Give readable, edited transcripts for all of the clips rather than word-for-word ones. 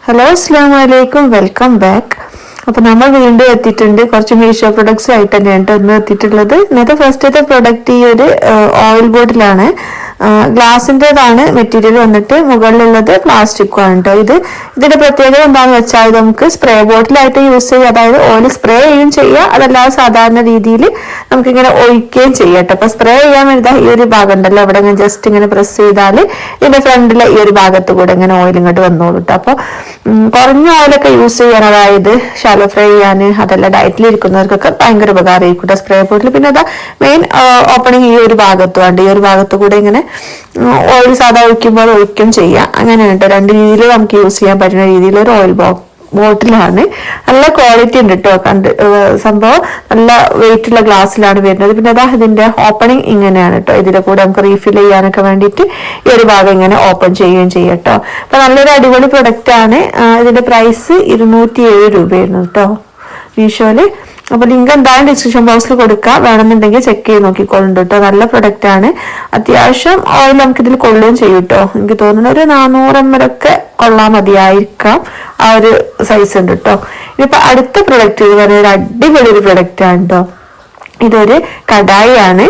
Hello അസ്സലാമു അലൈക്കും, welcome back. അപ്പൊ നമ്മൾ വീണ്ടും എത്തിയിട്ടുണ്ട്. കുറച്ച് മീഷോ പ്രൊഡക്ട്സ് ആയിട്ട് തന്നെയാണ് ഇന്ന് എത്തിയിട്ടുള്ളത്. ഇന്നത്തെ ഫസ്റ്റത്തെ പ്രൊഡക്റ്റ് ഈ ഒരു ഓയിൽ ബോട്ടിലാണ്. ഗ്ലാസിൻ്റെതാണ് മെറ്റീരിയൽ വന്നിട്ട്, മുകളിലുള്ളത് പ്ലാസ്റ്റിക്കും ആണ് കേട്ടോ. ഇതിന്റെ പ്രത്യേകത എന്താണെന്ന് വെച്ചാൽ ഇത് നമുക്ക് സ്പ്രേ ബോട്ടിലായിട്ട് യൂസ് ചെയ്യുക, അതായത് ഓയിൽ സ്പ്രേ ചെയ്യുകയും ചെയ്യുക, അതല്ലാതെ സാധാരണ രീതിയിൽ നമുക്കിങ്ങനെ ഒഴിക്കുകയും ചെയ്യാം കേട്ടോ. അപ്പൊ സ്പ്രേ ചെയ്യാൻ വേണ്ടി ഈ ഒരു ഭാഗം ഉണ്ടല്ലോ, അവിടെ ഇങ്ങനെ ജസ്റ്റ് ഇങ്ങനെ പ്രസ് ചെയ്താൽ ഇതിന്റെ ഫ്രണ്ടിലെ ഈ ഒരു ഭാഗത്ത് കൂടെ ഇങ്ങനെ ഓയിൽ ഇങ്ങോട്ട് വന്നോളൂ കേട്ടോ. അപ്പൊ കുറഞ്ഞ ഓയിലൊക്കെ യൂസ് ചെയ്യാൻ, അതായത് ഷാലോ ഫ്രൈ ചെയ്യാൻ, അതല്ല ഡയറ്റിൽ ഇരിക്കുന്നവർക്കൊക്കെ ഭയങ്കര ഉപകാരമായിരിക്കും കേട്ടോ സ്പ്രേ ബോട്ടിൽ. പിന്നെ അതാ മെയിൻ ഓപ്പണിങ് ഈ ഒരു ഭാഗത്തും ഉണ്ട്. ഈ ഒരു ഭാഗത്ത് കൂടെ ഇങ്ങനെ ഓയിൽ സാധാ ഒഴിക്കുമ്പോൾ ഒഴിക്കും ചെയ്യാം. അങ്ങനെയാണ് കേട്ടോ. രണ്ട് രീതിയിൽ നമുക്ക് യൂസ് ചെയ്യാൻ പറ്റുന്ന രീതിയിൽ ഒരു ഓയിൽ ബോട്ടിലാണ്. നല്ല ക്വാളിറ്റി ഉണ്ട് കേട്ടോ. സംഭവം നല്ല വെയിറ്റ് ഉള്ള ഗ്ലാസ്സിലാണ് വരുന്നത്. പിന്നെ അതാ ഇതിന്റെ ഓപ്പണിങ് ഇങ്ങനെയാണ് കേട്ടോ. ഇതിന്റെ കൂടെ നമുക്ക് റീഫിൽ ചെയ്യാനൊക്കെ വേണ്ടിയിട്ട് ഈ ഒരു ഭാഗം ഇങ്ങനെ ഓപ്പൺ ചെയ്യുകയും ചെയ്യാം കേട്ടോ. അപ്പൊ നല്ലൊരു അടിപൊളി പ്രൊഡക്റ്റ് ആണ്. ഇതിന്റെ പ്രൈസ് 207 രൂപയായിരുന്നു കേട്ടോ മീഷോയില്. അപ്പൊ ലിങ്ക് എന്തായാലും ഡിസ്ക്രിപ്ഷൻ ബോക്സിൽ കൊടുക്കുക, വേണമെന്നുണ്ടെങ്കിൽ ചെക്ക് ചെയ്ത് നോക്കിക്കോളുണ്ട് കേട്ടോ. നല്ല പ്രൊഡക്റ്റ് ആണ്. അത്യാവശ്യം ഓയിൽ നമുക്ക് ഇതിൽ കൊള്ളുകയും ചെയ്യും കേട്ടോ. എനിക്ക് തോന്നുന്നു ഒരു 400 ml ഒക്കെ കൊള്ളാൻ മതിയായിരിക്കാം. ആ ഒരു സൈസ് ഉണ്ട് കേട്ടോ. ഇനിയിപ്പോ അടുത്ത പ്രൊഡക്റ്റ് എന്ന് പറയുന്നത് ഒരു അടിപൊളി ഒരു പ്രൊഡക്റ്റ് ആണ് കേട്ടോ. ഇതൊരു കടായി ആണ്.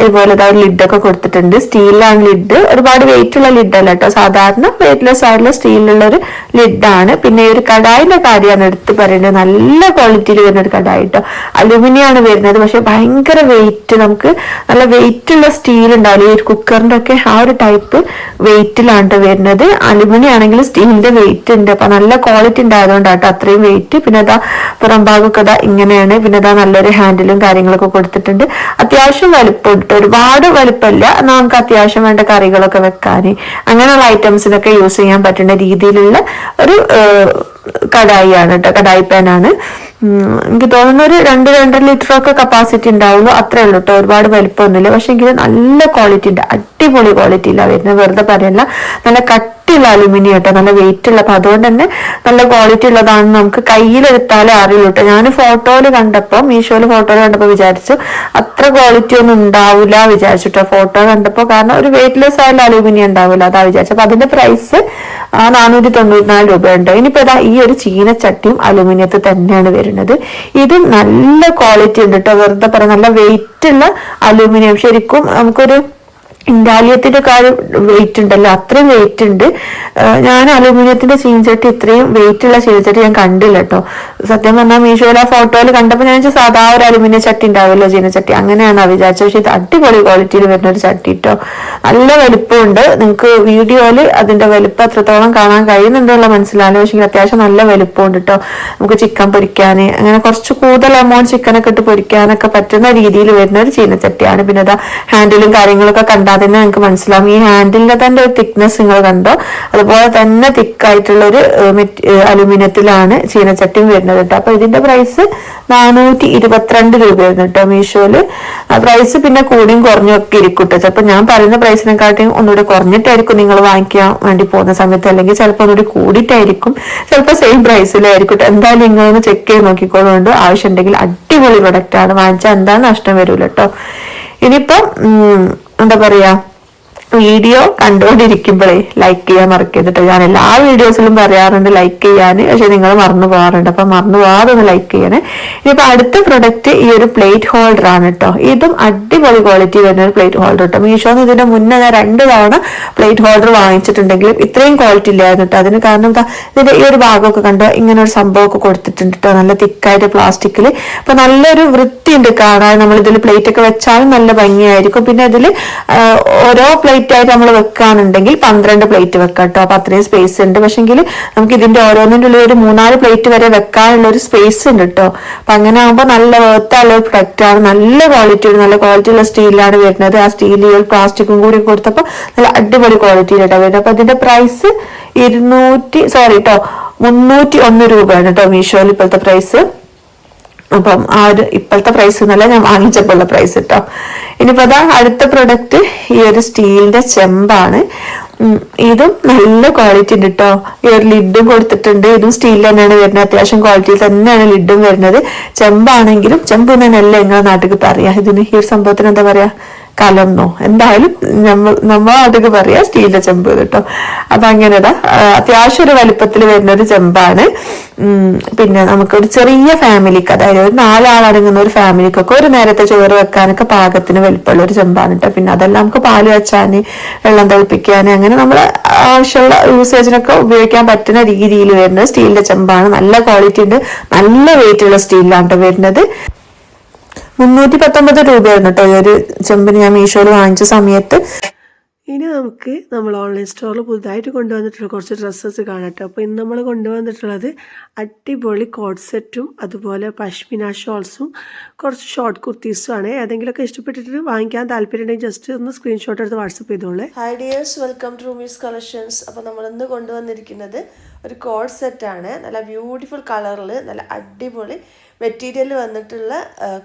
ഇതുപോലെ ലിഡൊക്കെ കൊടുത്തിട്ടുണ്ട്. സ്റ്റീലാണ് ലിഡ്. ഒരുപാട് വെയിറ്റ് ഉള്ള ലിഡ് അല്ല കേട്ടോ, സാധാരണ വെയിറ്റ്ലെസ് ആയിട്ടുള്ള സ്റ്റീലിലുള്ള ഒരു ലിഡാണ്. പിന്നെ ഈ ഒരു കടായിന്റെ കാര്യമാണ് എടുത്ത് പറയുന്നത്. നല്ല ക്വാളിറ്റിയിൽ വരുന്ന ഒരു കടായി കേട്ടോ. അലുമിനിയാണ് വരുന്നത്, പക്ഷെ ഭയങ്കര വെയിറ്റ്. നമുക്ക് നല്ല വെയിറ്റ് ഉള്ള സ്റ്റീൽ ഉണ്ടാവില്ല, ഈ ഒരു കുക്കറിന്റെ ഒക്കെ ആ ഒരു ടൈപ്പ് വെയിറ്റിലാണ് വരുന്നത്. അലുമിനിയം ആണെങ്കിൽ സ്റ്റീലിന്റെ വെയിറ്റ് ഉണ്ട്. അപ്പൊ നല്ല ക്വാളിറ്റി ഉണ്ടായതുകൊണ്ടാട്ടോ അത്രയും വെയിറ്റ്. പിന്നെ അതാ പുറം ഭാഗമൊക്കെ ഇതാ ഇങ്ങനെയാണ്. പിന്നെ അതാ നല്ലൊരു ഹാൻഡിലും കാര്യങ്ങളൊക്കെ കൊടുത്തിട്ടുണ്ട്. അത്യാവശ്യം വലുപ്പം ഇട്ട്, ഒരുപാട് വലുപ്പമില്ല, നമുക്ക് അത്യാവശ്യം വേണ്ട കറികളൊക്കെ വെക്കാൻ, അങ്ങനെയുള്ള ഐറ്റംസിനൊക്കെ യൂസ് ചെയ്യാൻ പറ്റുന്ന രീതിയിലുള്ള ഒരു കടായി ആണ് കേട്ടോ. കടായി പാനാണ്. എനിക്ക് തോന്നുന്ന ഒരു 2-2.5 ലിറ്റർ ഒക്കെ കപ്പാസിറ്റി ഉണ്ടാവുള്ളൂ, അത്രേ ഉള്ളൂ കേട്ടോ. ഒരുപാട് വലുപ്പമൊന്നുമില്ല, പക്ഷെ എങ്കിൽ നല്ല ക്വാളിറ്റി ഉണ്ട്. അടിപൊളി ക്വാളിറ്റി ഇല്ല വരുന്നത്, വെറുതെ പറയല്ല. നല്ല കട്ടിയുള്ള അലുമിനിയം കേട്ടോ, നല്ല വെയിറ്റ് ഉള്ള. അപ്പൊ അതുകൊണ്ട് തന്നെ നല്ല ക്വാളിറ്റി ഉള്ളതാണെന്ന് നമുക്ക് കയ്യിലെടുത്താലേ അറിയുള്ളൂ കേട്ടോ. ഞാൻ ഫോട്ടോയിൽ കണ്ടപ്പോൾ, മീഷോയിൽ ഫോട്ടോയിൽ കണ്ടപ്പോൾ വിചാരിച്ചു അത്ര ക്വാളിറ്റി ഒന്നും ഉണ്ടാവില്ല വിചാരിച്ചിട്ടോ ഫോട്ടോ കണ്ടപ്പോൾ. കാരണം ഒരു വെയിറ്റ്ലെസ് ആയാലും അലുമിനിയം ഉണ്ടാവില്ല, അതാ വിചാരിച്ചു. അപ്പൊ അതിന്റെ പ്രൈസ് 494 രൂപ ഉണ്ട്. ഇനിയിപ്പോ ഇതാ ഈ ഒരു ചീനച്ചട്ടിയും അലുമിനിയത്തിൽ തന്നെയാണ് വരുന്നത്. ഇതും നല്ല ക്വാളിറ്റി ഉണ്ട് കേട്ടോ. വെറുതെ പറയാം, നല്ല വെയിറ്റ് ഉള്ള അലുമിനിയം. ശരിക്കും നമുക്കൊരു ഇൻഡാലിയത്തിന്റെ കാര്യം വെയിറ്റ് ഉണ്ടല്ലോ, അത്രയും വെയിറ്റ് ഉണ്ട്. ഞാൻ അലൂമിനിയത്തിന്റെ ചീനച്ചട്ടി ഇത്രയും വെയിറ്റ് ഉള്ള ചീനച്ചട്ടി ഞാൻ കണ്ടില്ല കേട്ടോ. സത്യം പറഞ്ഞാൽ മീഷോയിലെ ഫോട്ടോയിൽ കണ്ടപ്പോൾ ഞാൻ സാധാ ഒരു അലുമിനിയം ചട്ടി ഉണ്ടാവുമല്ലോ, ചീനച്ചട്ടി, അങ്ങനെയാണ് വിചാരിച്ചത്. പക്ഷെ ഇത് അടിപൊളി ക്വാളിറ്റിയിൽ വരുന്ന ഒരു ചട്ടി കേട്ടോ. നല്ല വലുപ്പമുണ്ട്. നിങ്ങൾക്ക് വീഡിയോയിൽ അതിന്റെ വലുപ്പം എത്രത്തോളം കാണാൻ കഴിയുന്നുണ്ടല്ലോ മനസ്സിലാവില്ല, പക്ഷെ അത്യാവശ്യം നല്ല വലുപ്പമുണ്ട് കേട്ടോ. നമുക്ക് ചിക്കൻ പൊരിക്കാൻ, അങ്ങനെ കുറച്ച് കൂടുതൽ എമൗണ്ട് ചിക്കനൊക്കെ ഇട്ട് പൊരിക്കാനൊക്കെ പറ്റുന്ന രീതിയിൽ വരുന്ന ഒരു ചീനച്ചട്ടിയാണ്. പിന്നെ അതാ ഹാൻഡിലും കാര്യങ്ങളൊക്കെ കണ്ടാൽ തന്നെ നിങ്ങൾക്ക് മനസ്സിലാവും. ഈ ഹാൻഡിലിന്റെ തന്നെ ഒരു തിക്നെസ് നിങ്ങൾ കണ്ടോ, അതുപോലെ തന്നെ തിക്കായിട്ടുള്ള ഒരു അലുമിനിയത്തിലാണ് ചീനച്ചട്ടിയും വരുന്നത് കേട്ടോ. അപ്പൊ ഇതിന്റെ പ്രൈസ് 422 രൂപയായിരുന്നു കേട്ടോ മീഷോയില്. പ്രൈസ് പിന്നെ കൂടിയും കുറഞ്ഞും ഒക്കെ ഇരിക്കും കേട്ടോ. ചിലപ്പോൾ ഞാൻ പറയുന്ന പ്രൈസിനെക്കാട്ടിയും ഒന്നുകൂടി കുറഞ്ഞിട്ടായിരിക്കും നിങ്ങൾ വാങ്ങിക്കാൻ വേണ്ടി പോകുന്ന സമയത്ത്, അല്ലെങ്കിൽ ചിലപ്പോൾ ഒന്നുകൂടി കൂടിയിട്ടായിരിക്കും, ചിലപ്പോൾ സെയിം പ്രൈസിലായിരിക്കും. എന്തായാലും നിങ്ങളൊന്ന് ചെക്ക് ചെയ്ത് നോക്കിക്കോളുണ്ട്. ആവശ്യമുണ്ടെങ്കിൽ അടിപൊളി പ്രൊഡക്റ്റ് ആണ്, വാങ്ങിച്ചാൽ എന്താ നഷ്ടം വരൂല കേട്ടോ. ഇനിയിപ്പം എന്താ പറയാ, വീഡിയോ കണ്ടുകൊണ്ടിരിക്കുമ്പോഴേ ലൈക്ക് ചെയ്യാൻ മറക്കരുത്. ഞാൻ എല്ലാ വീഡിയോസിലും പറയാറുണ്ട് ലൈക്ക് ചെയ്യാൻ, പക്ഷെ നിങ്ങൾ മറന്നു പോകാറുണ്ട്. അപ്പൊ മറന്നു പോകാതെ ഒന്ന് ലൈക്ക് ചെയ്യണേ. ഇനിയിപ്പോ അടുത്ത പ്രൊഡക്റ്റ് ഈ ഒരു പ്ലേറ്റ് ഹോൾഡർ ആണ് കേട്ടോ. ഇതും അടിപൊളി ക്വാളിറ്റി വരുന്ന ഒരു പ്ലേറ്റ് ഹോൾഡർ കേട്ടോ. മീഷോന്ന് ഇതിന്റെ മുന്നേ ഞാൻ 2 തവണ പ്ലേറ്റ് ഹോൾഡർ വാങ്ങിച്ചിട്ടുണ്ടെങ്കിലും ഇത്രയും ക്വാളിറ്റി ഇല്ലായിരുന്നു കേട്ടോ. അതിന് കാരണം എന്താ, ഇതിന്റെ ഈ ഒരു ഭാഗമൊക്കെ കണ്ടോ, ഇങ്ങനെ ഒരു സംഭവമൊക്കെ കൊടുത്തിട്ടുണ്ട് കേട്ടോ, നല്ല തിക്കായിട്ട് പ്ലാസ്റ്റിക്കില്. അപ്പൊ നല്ലൊരു വൃത്തിയുണ്ട് കാണാൻ. നമ്മൾ ഇതിൽ പ്ലേറ്റ് ഒക്കെ വെച്ചാലും നല്ല ഭംഗിയായിരിക്കും. പിന്നെ ഇതിൽ ഓരോ പ്ലേറ്റ് ആയിട്ട് നമ്മൾ വെക്കാനുണ്ടെങ്കിൽ 12 പ്ലേറ്റ് വെക്കാം കേട്ടോ. അപ്പൊ അത്രയും സ്പേസ് ഉണ്ട്. പക്ഷെങ്കിൽ നമുക്ക് ഇതിന്റെ ഓരോന്നിന്റെ ഉള്ളിൽ ഒരു 3-4 പ്ലേറ്റ് വരെ വെക്കാനുള്ള ഒരു സ്പേസ് ഉണ്ട് കേട്ടോ. അപ്പൊ അങ്ങനെ ആകുമ്പോൾ നല്ല വേർത്തുള്ള ഒരു പ്രൊഡക്റ്റ് ആണ്. നല്ല ക്വാളിറ്റി, നല്ല ക്വാളിറ്റി ഉള്ള സ്റ്റീലാണ് വരുന്നത്. ആ സ്റ്റീൽ പ്ലാസ്റ്റിക്കും കൂടി കൊടുത്തപ്പോൾ നല്ല അടിപൊളി ക്വാളിറ്റിയിലാട്ടോ വരുന്നത്. അപ്പൊ ഇതിന്റെ പ്രൈസ് 301 രൂപയാണ് കേട്ടോ മീഷോയിൽ ഇപ്പോഴത്തെ പ്രൈസ്. അപ്പം ആ ഒരു ഇപ്പോഴത്തെ പ്രൈസ് എന്നല്ല, ഞാൻ വാങ്ങിച്ചപ്പോഴുള്ള പ്രൈസ് കേട്ടോ. ഇനിയിപ്പോ അതാ അടുത്ത പ്രൊഡക്റ്റ് ഈ ഒരു സ്റ്റീലിന്റെ ചെമ്പാണ്. ഇതും നല്ല ക്വാളിറ്റി ഉണ്ട് കേട്ടോ. ഈ ഒരു ലിഡും കൊടുത്തിട്ടുണ്ട്. ഇതും സ്റ്റീൽ തന്നെയാണ് വരുന്നത്, അത്യാവശ്യം ക്വാളിറ്റിയിൽ തന്നെയാണ് ലിഡും വരുന്നത്. ചെമ്പാണെങ്കിലും, ചെമ്പ് തന്നെയല്ല നിങ്ങളുടെ നാട്ടിൽ പറയാ ഇതിന്, ഈ ഒരു സംഭവത്തിന് എന്താ പറയാ, കലന്നോ എന്തായാലും നമ്മളതൊക്കെ പറയാ സ്റ്റീലിന്റെ ചെമ്പ് കേട്ടോ. അപ്പൊ അങ്ങനെതാ അത്യാവശ്യം ഒരു വലിപ്പത്തിൽ വരുന്ന ഒരു ചെമ്പാണ്. പിന്നെ നമുക്കൊരു ചെറിയ ഫാമിലിക്ക്, അതായത് ഒരു 4 ആളടങ്ങുന്ന ഒരു ഫാമിലിക്കൊക്കെ ഒരു നേരത്തെ ചോറ് വെക്കാനൊക്കെ പാകത്തിന് വലിപ്പമുള്ള ഒരു ചെമ്പാണ് കേട്ടോ. പിന്നെ അതെല്ലാം നമുക്ക് പാല് വെച്ചാന്, വെള്ളം തിളപ്പിക്കാന്, അങ്ങനെ നമ്മൾ ആവശ്യമുള്ള യൂസേജിനൊക്കെ ഉപയോഗിക്കാൻ പറ്റുന്ന രീതിയിൽ വരുന്ന സ്റ്റീലിന്റെ ചെമ്പാണ്. നല്ല ക്വാളിറ്റി ഉണ്ട്, നല്ല വെയിറ്റ് ഉള്ള സ്റ്റീലിലാണ് കേട്ടോ വരുന്നത്. 319 രൂപയായിരുന്നു കേട്ടോ ഈ ഒരു ചെമ്പിന് ഞാൻ മീഷോയിൽ വാങ്ങിച്ച സമയത്ത്. ഇനി നമുക്ക് നമ്മൾ ഓൺലൈൻ സ്റ്റോറിൽ പുതുതായിട്ട് കൊണ്ടുവന്നിട്ടുള്ള കുറച്ച് ഡ്രസ്സസ് കാണട്ടെ. അപ്പോൾ ഇന്ന് നമ്മൾ കൊണ്ടുവന്നിട്ടുള്ളത് അടിപൊളി കോഡ് സെറ്റും അതുപോലെ പഷ്മിന ഷോൾസും കുറച്ച് ഷോർട്ട് കുർത്തീസും ആണ്. ഏതെങ്കിലുമൊക്കെ ഇഷ്ടപ്പെട്ടിട്ട് വാങ്ങിക്കാൻ താല്പര്യമുണ്ടെങ്കിൽ ജസ്റ്റ് ഒന്ന് സ്ക്രീൻഷോട്ട് എടുത്ത് വാട്സപ്പ് ചെയ്തോളൂ. ഹൈ ഡിയേഴ്സ്, വെൽക്കം ടു റൂമീസ് കളക്ഷൻസ്. അപ്പോൾ നമ്മളിന്ന് കൊണ്ടുവന്നിരിക്കുന്നത് ഒരു കോഡ് സെറ്റാണ്. നല്ല ബ്യൂട്ടിഫുൾ കളറിൽ നല്ല അടിപൊളി മെറ്റീരിയൽ വന്നിട്ടുള്ള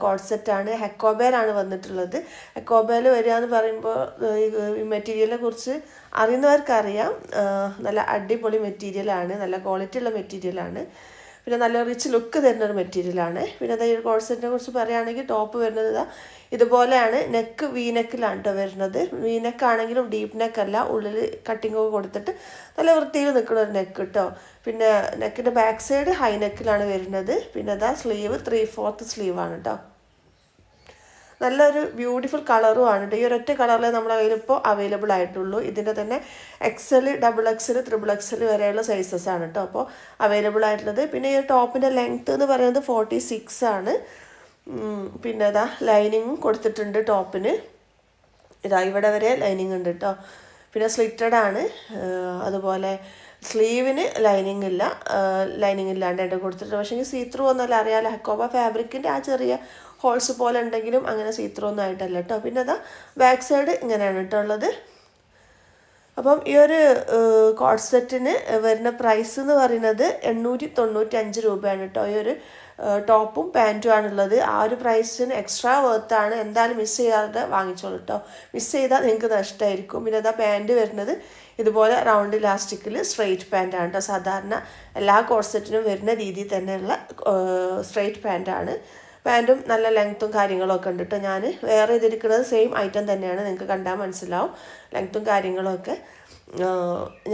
കോഡ് സെറ്റാണ്. ഹെക്കോബേലാണ് വന്നിട്ടുള്ളത്. ഹെക്കോബേൽ വരിക എന്ന് പറയുമ്പോൾ ഈ മെറ്റീരിയലിനെ കുറിച്ച് അറിയുന്നവർക്കറിയാം. നല്ല അടിപൊളി മെറ്റീരിയലാണ്, നല്ല ക്വാളിറ്റി ഉള്ള മെറ്റീരിയലാണ്. പിന്നെ നല്ല റിച്ച് ലുക്ക് തരുന്ന ഒരു മെറ്റീരിയലാണ്. പിന്നെ ഈ കോഡ് സെറ്റിനെ കുറിച്ച് പറയുകയാണെങ്കിൽ ടോപ്പ് വരുന്നത് ഇതുപോലെയാണ്. നെക്ക് വീനെക്കിലാണ് കേട്ടോ വരുന്നത്. വീനെക്കാണെങ്കിലും ഡീപ്പ് നെക്കല്ല, ഉള്ളിൽ കട്ടിങ് ഒക്കെ കൊടുത്തിട്ട് നല്ല വൃത്തിയിൽ നിൽക്കുന്ന ഒരു നെക്ക് കേട്ടോ. പിന്നെ നെക്കിൻ്റെ ബാക്ക് സൈഡ് ഹൈ നെക്കിലാണ് വരുന്നത്. പിന്നെ സ്ലീവ് 3/4 സ്ലീവാണ് കേട്ടോ. നല്ലൊരു ബ്യൂട്ടിഫുൾ കളറും ആണ് കേട്ടോ. ഈ ഒരൊറ്റ കളറിൽ നമ്മുടെ കയ്യിൽ ഇപ്പോൾ അവൈലബിൾ ആയിട്ടുള്ളൂ. ഇതിൻ്റെ തന്നെ XL, XXL, XXL വരെയുള്ള സൈസസ് ആണ് കേട്ടോ അപ്പോൾ അവൈലബിൾ ആയിട്ടുള്ളത്. പിന്നെ ഈ ടോപ്പിൻ്റെ ലെങ്ത്ത് എന്ന് പറയുന്നത് 46 ആണ്. പിന്നെ ലൈനിങ്ങും കൊടുത്തിട്ടുണ്ട് ടോപ്പിന്. ഇവിടെ വരെ ലൈനിങ് ഉണ്ട് കേട്ടോ. പിന്നെ സ്ലിറ്റഡ് ആണ്. അതുപോലെ സ്ലീവിന് ലൈനിങ് ഇല്ലാണ്ട് കൊടുത്തിട്ടുണ്ട്. പക്ഷേ സീ ത്രൂ ഒന്നുമല്ല, അറിയാലോ ഹെക്കോബ ഫാബ്രിക്കിൻ്റെ ആ ചെറിയ ഹോൾസ് പോലെ ഉണ്ടെങ്കിലും അങ്ങനെ സീ ത്രൂ ഒന്നും ആയിട്ടല്ല കേട്ടോ. പിന്നെ ബാക്ക് സൈഡ് ഇങ്ങനെയാണ് കേട്ടോ ഉള്ളത്. അപ്പം ഈ ഒരു കോഡ് സെറ്റിന് വരുന്ന പ്രൈസ് എന്ന് പറയുന്നത് 895 രൂപയാണ് കേട്ടോ. ഈ ഒരു ടോപ്പും പാൻറ്റും ആണുള്ളത്. ആ ഒരു പ്രൈസിന് എക്സ്ട്രാ വർത്താണ്. എന്തായാലും മിസ് ചെയ്യാതെ വാങ്ങിച്ചോളൂ കേട്ടോ. മിസ് ചെയ്താൽ നിങ്ങൾക്ക് നഷ്ടമായിരിക്കും. പിന്നെ പാൻറ്റ് വരുന്നത് ഇതുപോലെ റൗണ്ട് ഇലാസ്റ്റിക്കിൽ സ്ട്രെയിറ്റ് പാൻറ്റാണ് കേട്ടോ. സാധാരണ എല്ലാ കോഡ് സെറ്റിനും വരുന്ന രീതിയിൽ തന്നെയുള്ള സ്ട്രെയിറ്റ് പാൻറ്റാണ്. പാൻറ്റും നല്ല ലെങ്ത്തും കാര്യങ്ങളൊക്കെ ഉണ്ട് കേട്ടോ. ഞാൻ വേറെ ഇതിരിക്കുന്നത് സെയിം ഐറ്റം തന്നെയാണ്, നിങ്ങൾക്ക് കണ്ടാൽ മനസ്സിലാവും ലെങ്ത്തും കാര്യങ്ങളൊക്കെ.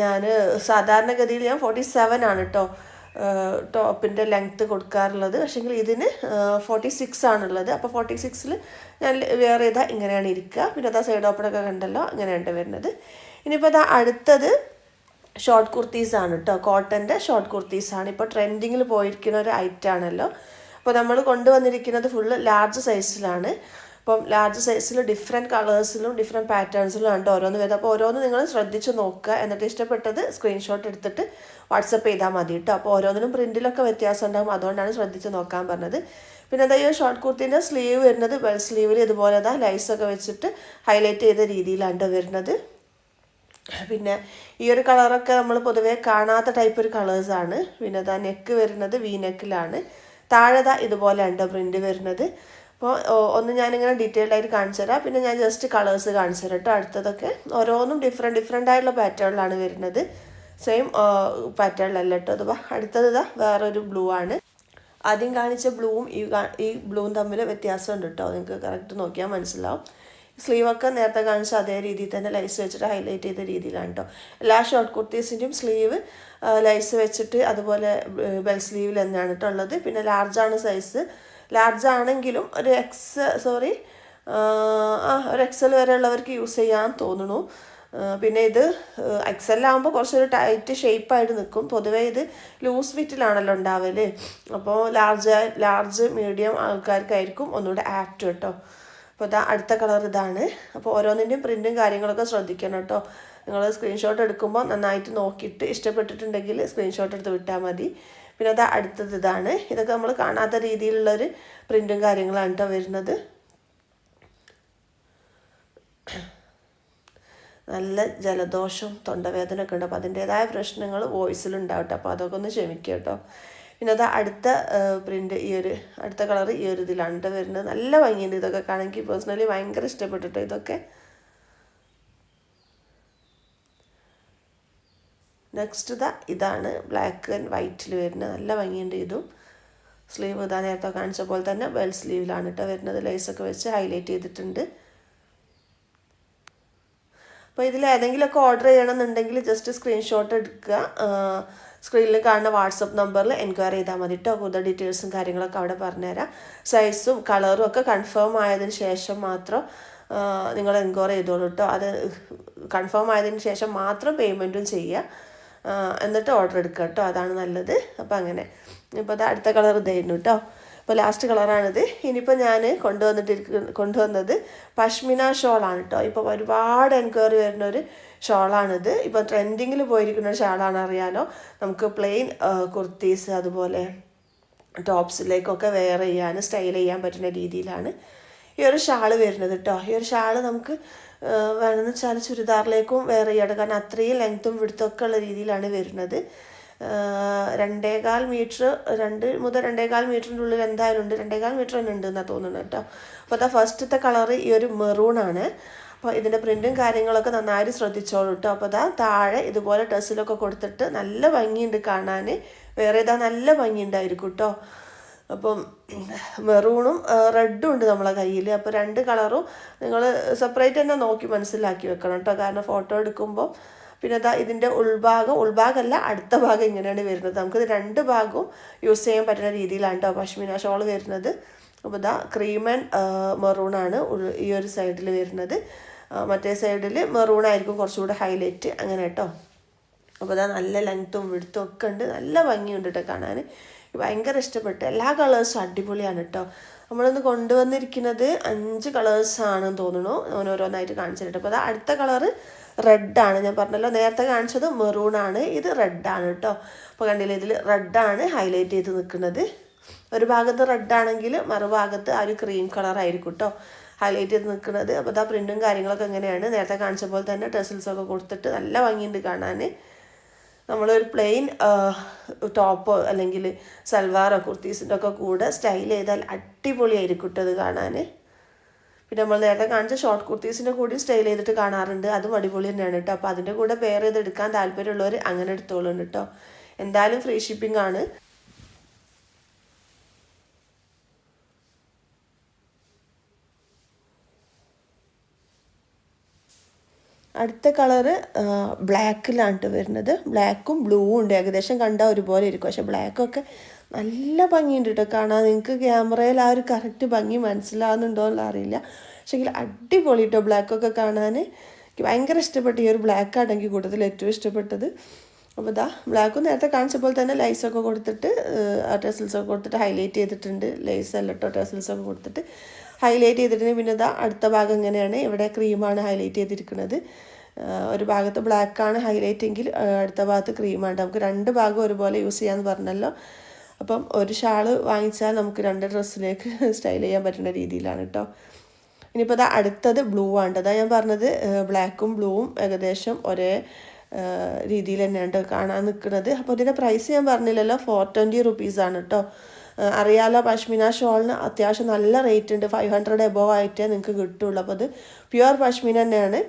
ഞാൻ സാധാരണഗതിയിൽ ഞാൻ 47 ആണ് കേട്ടോ ടോപ്പിൻ്റെ ലെങ്ത്ത് കൊടുക്കാറുള്ളത്. പക്ഷേങ്കിൽ ഇതിന് 46 ആണുള്ളത്. അപ്പോൾ 46-ൽ ഞാൻ വേറെ ഇങ്ങനെയാണ് ഇരിക്കുക. പിന്നെ സൈഡ് ഓപ്പണൊക്കെ കണ്ടല്ലോ, അങ്ങനെയാണ് വരുന്നത്. ഇനിയിപ്പോൾ അടുത്തത് ഷോർട്ട് കുർത്തീസാണ് കേട്ടോ. കോട്ടൻ്റെ ഷോർട്ട് കുർത്തീസാണ് ഇപ്പോൾ ട്രെൻഡിങ്ങിൽ പോയിരിക്കുന്ന ഒരു ഐറ്റം ആണല്ലോ. അപ്പോൾ നമ്മൾ കൊണ്ടുവന്നിരിക്കുന്നത് ഫുള്ള് ലാർജ് സൈസിലാണ്. അപ്പം ലാർജ് സൈസിൽ ഡിഫറെൻറ്റ് കളേഴ്സിലും ഡിഫറെൻറ്റ് പാറ്റേൺസിലും ആണ് ഓരോന്ന് വരുന്നത്. അപ്പോൾ ഓരോന്ന് നിങ്ങൾ ശ്രദ്ധിച്ച് നോക്കുക. എന്നിട്ട് ഇഷ്ടപ്പെട്ടത് സ്ക്രീൻഷോട്ട് എടുത്തിട്ട് വാട്സപ്പ് ചെയ്താൽ മതി കേട്ടോ. അപ്പോൾ ഓരോന്നിനും പ്രിൻറ്റിലൊക്കെ വ്യത്യാസം ഉണ്ടാകും, അതുകൊണ്ടാണ് ശ്രദ്ധിച്ച് നോക്കാൻ പറഞ്ഞത്. പിന്നെ ഈ ഷോർട്ട് കുർത്തീൻ്റെ സ്ലീവ് വരുന്നത് ബെൽ സ്ലീവിൽ ഇതുപോലെ ലൈസൊക്കെ വെച്ചിട്ട് ഹൈലൈറ്റ് ചെയ്ത രീതിയിലാണ് വരുന്നത്. പിന്നെ ഈ ഒരു കളറൊക്കെ നമ്മൾ പൊതുവേ കാണാത്ത ടൈപ്പ് ഒരു കളേഴ്സാണ്. പിന്നെ നെക്ക് വരുന്നത് വി നെക്കിലാണ്. താഴെ ഇതുപോലെ ഉണ്ട് പ്രിൻറ്റ് വരുന്നത്. അപ്പോൾ ഒന്ന് ഞാനിങ്ങനെ ഡീറ്റെയിൽഡ് ആയിട്ട് കാണിച്ചു തരാം. പിന്നെ ഞാൻ ജസ്റ്റ് കളേഴ്സ് കാണിച്ചു തരാം കേട്ടോ. അടുത്തതൊക്കെ ഓരോന്നും ഡിഫറെൻ്റ് ആയിട്ടുള്ള പാറ്റേണിലാണ് വരുന്നത്. സെയിം പാറ്റേണിലല്ല കേട്ടോ. അടുത്തത് വേറൊരു ബ്ലൂ ആണ്. ആദ്യം കാണിച്ച ബ്ലൂവും ഈ ബ്ലൂവും തമ്മിൽ വ്യത്യാസമുണ്ട് കേട്ടോ. നിങ്ങൾക്ക് കറക്റ്റ് നോക്കിയാൽ മനസ്സിലാവും. സ്ലീവൊക്കെ നേരത്തെ കാണിച്ച അതേ രീതിയിൽ തന്നെ ലൈസ് വെച്ചിട്ട് ഹൈലൈറ്റ് ചെയ്ത രീതിയിലാണ് കേട്ടോ. എല്ലാ ഷോർട്ട് കുർത്തീസിൻ്റെയും സ്ലീവ് ലൈസ് വെച്ചിട്ട് അതുപോലെ ബെൽ സ്ലീവിൽ തന്നെയാണ് കേട്ടോ ഉള്ളത്. പിന്നെ ലാർജാണ് സൈസ്. ലാർജ് ആണെങ്കിലും ഒരു XL വരെ ഉള്ളവർക്ക് യൂസ് ചെയ്യാൻ തോന്നുന്നു. പിന്നെ ഇത് XL ആകുമ്പോൾ കുറച്ചൊരു ടൈറ്റ് ഷേപ്പായിട്ട് നിൽക്കും. പൊതുവേ ഇത് ലൂസ് ഫിറ്റിലാണല്ലോ ഉണ്ടാവല്. അപ്പോൾ ലാർജ് മീഡിയം ആൾക്കാർക്കായിരിക്കും ഒന്നുകൂടെ ആപ്റ്റ് കേട്ടോ. അപ്പോൾ അടുത്ത കളർ ഇതാണ്. അപ്പോൾ ഓരോന്നിൻ്റെയും പ്രിൻറ്റും കാര്യങ്ങളൊക്കെ ശ്രദ്ധിക്കണം കേട്ടോ. നിങ്ങൾ സ്ക്രീൻഷോട്ട് എടുക്കുമ്പോൾ നന്നായിട്ട് നോക്കിയിട്ട് ഇഷ്ടപ്പെട്ടിട്ടുണ്ടെങ്കിൽ സ്ക്രീൻഷോട്ട് എടുത്ത് വിട്ടാൽ മതി. പിന്നെ അടുത്തത് ഇതാണ്. ഇതൊക്കെ നമ്മൾ കാണാത്ത രീതിയിലുള്ളൊരു പ്രിൻറ്റും കാര്യങ്ങളാണ് കേട്ടോ വരുന്നത്. നല്ല ജലദോഷം തൊണ്ടവേദന ഒക്കെ ഉണ്ട്. അപ്പോൾ അതിൻ്റേതായ പ്രശ്നങ്ങൾ വോയിസിലുണ്ടാവട്ടെ. അപ്പോൾ അതൊക്കെ ഒന്ന് ക്ഷമിക്കുക കേട്ടോ. പിന്നെ അടുത്ത പ്രിൻ്റ് അടുത്ത കളർ ഈ ഒരു ഇതിലാണ് വരുന്നത്. നല്ല ഭംഗിയുണ്ട്. ഇതൊക്കെ കാണാൻ പേഴ്സണലി ഭയങ്കര ഇഷ്ടപ്പെട്ടിട്ടോ ഇതൊക്കെ. നെക്സ്റ്റ് ഇതാണ് ബ്ലാക്ക് ആൻഡ് വൈറ്റിൽ വരുന്നത്. നല്ല ഭംഗിയുണ്ട് ഇതും. സ്ലീവ് നേരത്തെ കാണിച്ച പോലെ തന്നെ ബെൽ സ്ലീവിലാണ് കേട്ടോ വരുന്നത്. ലൈസൊക്കെ വെച്ച് ഹൈലൈറ്റ് ചെയ്തിട്ടുണ്ട്. അപ്പോൾ ഇതിൽ ഏതെങ്കിലുമൊക്കെ ഓർഡർ ചെയ്യണമെന്നുണ്ടെങ്കിൽ ജസ്റ്റ് സ്ക്രീൻഷോട്ട് എടുക്കുക, സ്ക്രീനിൽ കാണുന്ന വാട്സപ്പ് നമ്പറിൽ എൻക്വയറി ചെയ്താൽ മതി കേട്ടോ. കൂടുതൽ ഡീറ്റെയിൽസും കാര്യങ്ങളൊക്കെ അവിടെ പറഞ്ഞുതരാം. സൈസും കളറും ഒക്കെ കൺഫേം ആയതിനു ശേഷം മാത്രം നിങ്ങൾ എൻക്വയറി ചെയ്തോളൂ കേട്ടോ. അത് കൺഫേം ആയതിനു ശേഷം മാത്രം പേയ്മെൻറ്റും ചെയ്യുക, എന്നിട്ട് ഓർഡർ എടുക്കുക കേട്ടോ. അതാണ് നല്ലത്. അപ്പോൾ അങ്ങനെ ഇപ്പോൾ അത് അടുത്ത കളർ ഇതായിരുന്നു കേട്ടോ. ഇപ്പോൾ ലാസ്റ്റ് കളറാണിത്. ഇനിയിപ്പോൾ ഞാൻ കൊണ്ടുവന്നത് പഷ്മിന ഷോളാണ് കേട്ടോ. ഇപ്പോൾ ഒരുപാട് എൻക്വയറി വരുന്ന ഒരു ഷോളാണിത്. ഇപ്പോൾ ട്രെൻഡിങ്ങിൽ പോയിരിക്കുന്ന ഒരു ഷാളാണ്, അറിയാലോ. നമുക്ക് പ്ലെയിൻ കുർത്തീസ് അതുപോലെ ടോപ്സിലേക്കൊക്കെ വെയർ ചെയ്യാൻ സ്റ്റൈൽ ചെയ്യാൻ പറ്റുന്ന രീതിയിലാണ് ഈ ഒരു ഷാള് വരുന്നത് കേട്ടോ. ഈ ഒരു ഷാള് നമുക്ക് വേണമെന്ന് വെച്ചാൽ ചുരിദാറിലേക്കും വെയർ ചെയ്യാം, കാരണം അത്രയും ലെങ്ത്തും വിടുത്തൊക്കെ ഉള്ള രീതിയിലാണ് വരുന്നത്. 2.25 മീറ്റർ 2 മുതൽ 2.25 മീറ്ററിൻ്റെ ഉള്ളിൽ എന്തായാലും ഉണ്ട്. 2.25 മീറ്റർ തന്നെ ഉണ്ട് എന്നാണ് തോന്നുന്നത് കേട്ടോ. അപ്പോൾ അതാ ഫസ്റ്റത്തെ കളറ് ഈ ഒരു മെറൂണാണ്. അപ്പോൾ ഇതിൻ്റെ പ്രിൻറ്റും കാര്യങ്ങളൊക്കെ നന്നായിട്ട് ശ്രദ്ധിച്ചോളൂ കേട്ടോ. അപ്പോൾ അതാ താഴെ ഇതുപോലെ ഡ്രസ്സിലൊക്കെ കൊടുത്തിട്ട് നല്ല ഭംഗിയുണ്ട് കാണാൻ. വേറെ ഇതാ നല്ല ഭംഗിയുണ്ടായിരിക്കും കേട്ടോ. അപ്പം മെറൂണും റെഡും ഉണ്ട് നമ്മളെ കയ്യിൽ. അപ്പോൾ 2 കളറും നിങ്ങൾ സെപ്പറേറ്റ് തന്നെ നോക്കി മനസ്സിലാക്കി വെക്കണം കേട്ടോ. കാരണം ഫോട്ടോ എടുക്കുമ്പോൾ പിന്നെ അതാ ഇതിൻ്റെ ഉൾഭാഗമല്ല അടുത്ത ഭാഗം ഇങ്ങനെയാണ് വരുന്നത്. നമുക്കിത് 2 ഭാഗവും യൂസ് ചെയ്യാൻ പറ്റുന്ന രീതിയിലാണ് കേട്ടോ പഷ്മിന ഷോൾ വരുന്നത്. അപ്പോൾ ഇതാ ക്രീം ആൻഡ് മെറൂണാണ് ഈ ഒരു സൈഡിൽ വരുന്നത്. മറ്റേ സൈഡിൽ മെറൂണായിരിക്കും കുറച്ചുകൂടെ ഹൈലൈറ്റ്, അങ്ങനെ കേട്ടോ. അപ്പോൾ ഇതാ നല്ല ലെങ്ത്തും വിടുത്തും ഒക്കെ ഉണ്ട്, നല്ല ഭംഗിയുണ്ട് കേട്ടോ കാണാൻ. ഭയങ്കര ഇഷ്ടപ്പെട്ടു. എല്ലാ കളേഴ്സും അടിപൊളിയാണ് കേട്ടോ. നമ്മളിന്ന് കൊണ്ടുവന്നിരിക്കുന്നത് 5 കളേഴ്സാണെന്ന് തോന്നുന്നു. ഓരോന്നായിട്ട് കാണിച്ചിട്ട്. അപ്പോൾ അത് അടുത്ത കളറ് റെഡാണ്. ഞാൻ പറഞ്ഞല്ലോ നേരത്തെ കാണിച്ചത് മെറൂണാണ്, ഇത് റെഡാണ് കേട്ടോ. അപ്പോൾ കണ്ടില്ലേ, ഇതിൽ റെഡാണ് ഹൈലൈറ്റ് ചെയ്ത് നിൽക്കുന്നത്. ഒരു ഭാഗത്ത് റെഡാണെങ്കിൽ മറുഭാഗത്ത് ആ ഒരു ക്രീം കളറായിരിക്കും കേട്ടോ ഹൈലൈറ്റ് ചെയ്ത് നിൽക്കുന്നത്. അപ്പോൾ ആ പ്രിൻറ്റും കാര്യങ്ങളൊക്കെ എങ്ങനെയാണ് നേരത്തെ കാണിച്ച പോലെ തന്നെ ടെസിൽസൊക്കെ കൊടുത്തിട്ട് നല്ല ഭംഗിയുണ്ട് കാണാൻ. നമ്മളൊരു പ്ലെയിൻ ടോപ്പോ അല്ലെങ്കിൽ സൽവാറോ കുർത്തീസിൻ്റെ ഒക്കെ കൂടെ സ്റ്റൈൽ ചെയ്താൽ അടിപൊളിയായിരിക്കും കേട്ടോ അത് കാണാൻ. പിന്നെ നമ്മൾ നേരത്തെ കാണിച്ച ഷോർട്ട് കുർത്തീസിൻ്റെ കൂടി സ്റ്റൈൽ ചെയ്തിട്ട് കാണാറുണ്ട്, അതും അടിപൊളി തന്നെയാണ് കേട്ടോ. അപ്പോൾ അതിൻ്റെ കൂടെ പെയർ ചെയ്ത് എടുക്കാൻ താല്പര്യമുള്ളവർ അങ്ങനെ എടുത്തോളുണ്ട് കേട്ടോ. എന്തായാലും ഫ്രീ ഷിപ്പിംഗ് ആണ്. അടുത്ത കളറ് ബ്ലാക്കിലാണ് വരുന്നത്. ബ്ലാക്കും ബ്ലൂവും ഉണ്ട്, ഏകദേശം കണ്ടാൽ ഒരുപോലെ ഇരിക്കും. പക്ഷെ ബ്ലാക്കൊക്കെ നല്ല ഭംഗിയുണ്ട് കേട്ടോ കാണാൻ. നിങ്ങൾക്ക് ക്യാമറയിൽ ആ ഒരു കറക്റ്റ് ഭംഗി മനസ്സിലാവുന്നുണ്ടോ എന്ന് അറിയില്ല, പക്ഷെങ്കിൽ അടിപൊളി കേട്ടോ ബ്ലാക്കൊക്കെ കാണാൻ. എനിക്ക് ഭയങ്കര ഇഷ്ടപ്പെട്ടു. ഈ ഒരു ബ്ലാക്കാണ് എനിക്ക് കൂടുതൽ ഏറ്റവും ഇഷ്ടപ്പെട്ടത്. അപ്പോൾ ഇതാ ബ്ലാക്കും നേരത്തെ കാണിച്ച പോലെ തന്നെ ലൈസൊക്കെ കൊടുത്തിട്ട് ടെസിൽസൊക്കെ കൊടുത്തിട്ട് ഹൈലൈറ്റ് ചെയ്തിട്ടുണ്ട്. ലൈസ് അല്ല കേട്ടോ, ടെസിൽസൊക്കെ കൊടുത്തിട്ട് ഹൈലൈറ്റ് ചെയ്തിട്ടുണ്ട്. പിന്നെ ഇതാ അടുത്ത ഭാഗം ഇങ്ങനെയാണ്. ഇവിടെ ക്രീമാണ് ഹൈലൈറ്റ് ചെയ്തിരിക്കുന്നത്. ഒരു ഭാഗത്ത് ബ്ലാക്കാണ് ഹൈലൈറ്റ് എങ്കിൽ അടുത്ത ഭാഗത്ത് ക്രീമാണ്. നമുക്ക് 2 ഭാഗം ഒരുപോലെ യൂസ് ചെയ്യാമെന്ന് പറഞ്ഞല്ലോ. അപ്പം ഒരു ഷാള് വാങ്ങിച്ചാൽ നമുക്ക് 2 ഡ്രസ്സിലേക്ക് സ്റ്റൈൽ ചെയ്യാൻ പറ്റുന്ന രീതിയിലാണ് കേട്ടോ. ഇനിയിപ്പോൾ അതാ അടുത്തത് ബ്ലൂ ആണ്. അതാ ഞാൻ പറഞ്ഞത് ബ്ലാക്കും ബ്ലൂവും ഏകദേശം ഒരേ രീതിയിൽ തന്നെയാണ് കാണാൻ നിൽക്കുന്നത്. അപ്പോൾ ഇതിൻ്റെ പ്രൈസ് ഞാൻ പറഞ്ഞില്ലല്ലോ, 420 റുപ്പീസാണ് കേട്ടോ. അറിയാലോ പഷ്മിന ഷോളിന് അത്യാവശ്യം നല്ല റേറ്റ് ഉണ്ട്, 500 എബോവ് ആയിട്ടേ നിങ്ങൾക്ക് കിട്ടുള്ളൂ. അപ്പോൾ അത് പ്യുവർ പഷ്മിന തന്നെയാണ്.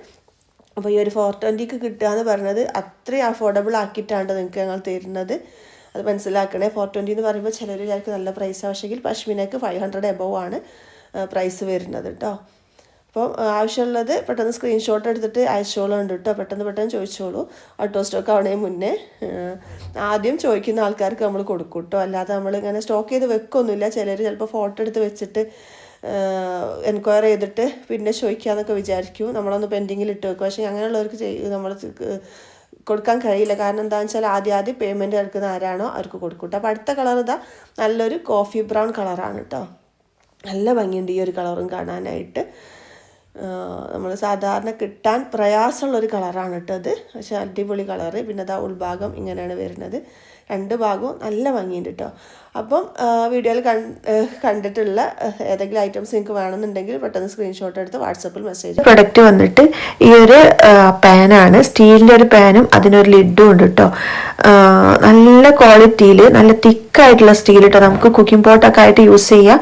അപ്പോൾ ഈ ഒരു 420ക്ക് കിട്ടുക എന്ന് പറഞ്ഞത് അത്രയും അഫോർഡബിൾ ആക്കിയിട്ടാണ് നിങ്ങൾക്ക് ഞങ്ങൾ തരുന്നത്. അത് മനസ്സിലാക്കണേ. 420 എന്ന് പറയുമ്പോൾ ചിലർ വിചാരിക്കും നല്ല പ്രൈസാണ്, പക്ഷേങ്കിൽ പഷ്മിനക്ക് 500 എബോവ് ആണ് പ്രൈസ് വരുന്നത് കേട്ടോ. അപ്പോൾ ആവശ്യമുള്ളത് പെട്ടെന്ന് സ്ക്രീൻഷോട്ട് എടുത്തിട്ട് അയച്ചോളുണ്ട് കേട്ടോ. പെട്ടെന്ന് ചോദിച്ചോളൂ. ഓട്ടോ സ്റ്റോക്ക് ആവണേ മുന്നേ ആദ്യം ചോദിക്കുന്ന ആൾക്കാർക്ക് നമ്മൾ കൊടുക്കും കേട്ടോ. അല്ലാതെ നമ്മളിങ്ങനെ സ്റ്റോക്ക് ചെയ്ത് വെക്കൊന്നുമില്ല. ചിലർ ചിലപ്പോൾ ഫോട്ടോ എടുത്ത് വെച്ചിട്ട് എൻക്വയറി ചെയ്തിട്ട് പിന്നെ ചോദിക്കാമെന്നൊക്കെ വിചാരിക്കും. നമ്മളൊന്ന് പെൻഡിങ്ങിൽ ഇട്ട് വെക്കും. പക്ഷേ അങ്ങനെയുള്ളവർക്ക് നമ്മൾ കൊടുക്കാൻ കഴിയില്ല. കാരണം എന്താണെന്ന് വെച്ചാൽ ആദ്യം പേയ്മെൻറ്റ് എടുക്കുന്ന ആരാണോ അവർക്ക് കൊടുക്കും കേട്ടോ. അപ്പോൾ അടുത്ത കളർ ഇതാ നല്ലൊരു കോഫി ബ്രൗൺ കളറാണ് കേട്ടോ. നല്ല ഭംഗിയുണ്ട് ഈ ഒരു കളറും കാണാനായിട്ട്. നമ്മൾ സാധാരണ കിട്ടാൻ പ്രയാസമുള്ളൊരു കളറാണ് കേട്ടോ അത്. പക്ഷെ അടിപൊളി കളറ്. പിന്നെ അതാ ഉൾഭാഗം ഇങ്ങനെയാണ് വരുന്നത്. 2 ഭാഗവും നല്ല ഭംഗിയുണ്ട് കേട്ടോ. അപ്പം വീഡിയോയിൽ കണ്ടിട്ടുള്ള ഏതെങ്കിലും ഐറ്റംസ് നിങ്ങൾക്ക് വേണമെന്നുണ്ടെങ്കിൽ പെട്ടെന്ന് സ്ക്രീൻഷോട്ട് എടുത്ത് വാട്സപ്പിൽ മെസ്സേജ്. പ്രൊഡക്റ്റ് വന്നിട്ട് ഈ ഒരു പാനാണ്, സ്റ്റീലിൻ്റെ ഒരു പാനും അതിനൊരു ലിഡും ഉണ്ട് കേട്ടോ. നല്ല ക്വാളിറ്റിയിൽ നല്ല തിക്കായിട്ടുള്ള സ്റ്റീൽ കേട്ടോ. നമുക്ക് കുക്കിംഗ് പോട്ടൊക്കെ ആയിട്ട് യൂസ് ചെയ്യാം.